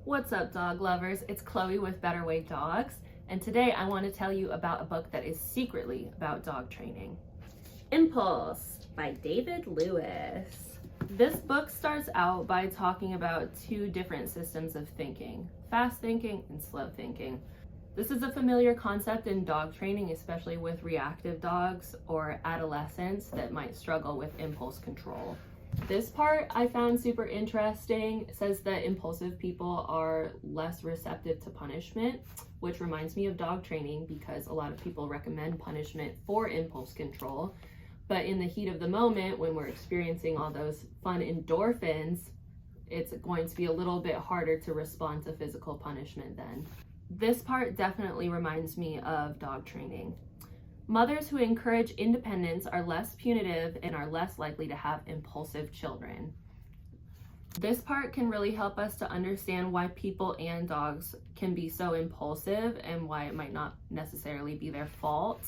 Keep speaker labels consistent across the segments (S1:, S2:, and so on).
S1: What's up, dog lovers? It's Chloe with Better Way Dogs, and today I want to tell you about a book that is secretly about dog training. Impulse by David Lewis. This book starts out by talking about two different systems of thinking, fast thinking and slow thinking. This is a familiar concept in dog training, especially with reactive dogs or adolescents that might struggle with impulse control. This part I found super interesting. It says that impulsive people are less receptive to punishment, which reminds me of dog training because a lot of people recommend punishment for impulse control. But in the heat of the moment, when we're experiencing all those fun endorphins, it's going to be a little bit harder to respond to physical punishment then. This part definitely reminds me of dog training. Mothers who encourage independence are less punitive and are less likely to have impulsive children. This part can really help us to understand why people and dogs can be so impulsive and why it might not necessarily be their fault.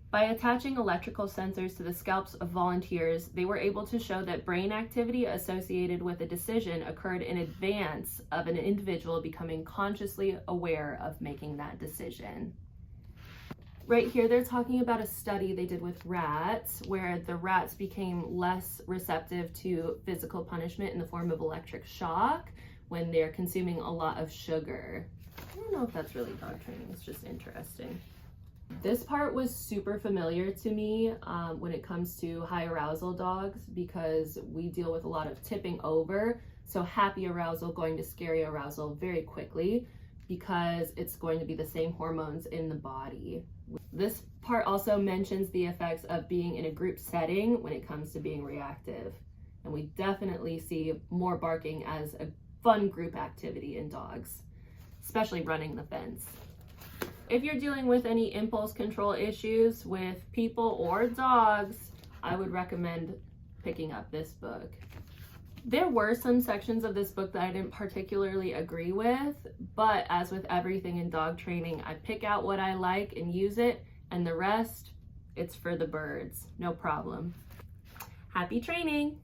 S1: By attaching electrical sensors to the scalps of volunteers, they were able to show that brain activity associated with a decision occurred in advance of an individual becoming consciously aware of making that decision. Right here, they're talking about a study they did with rats where the rats became less receptive to physical punishment in the form of electric shock when they're consuming a lot of sugar. I don't know if that's really dog training, it's just interesting. This part was super familiar to me when it comes to high arousal dogs because we deal with a lot of tipping over. So happy arousal going to scary arousal very quickly because it's going to be the same hormones in the body. This part also mentions the effects of being in a group setting when it comes to being reactive. And we definitely see more barking as a fun group activity in dogs, especially running the fence. If you're dealing with any impulse control issues with people or dogs, I would recommend picking up this book. There were some sections of this book that I didn't particularly agree with, but as with everything in dog training, I pick out what I like and use it, and the rest, it's for the birds. No problem. Happy training!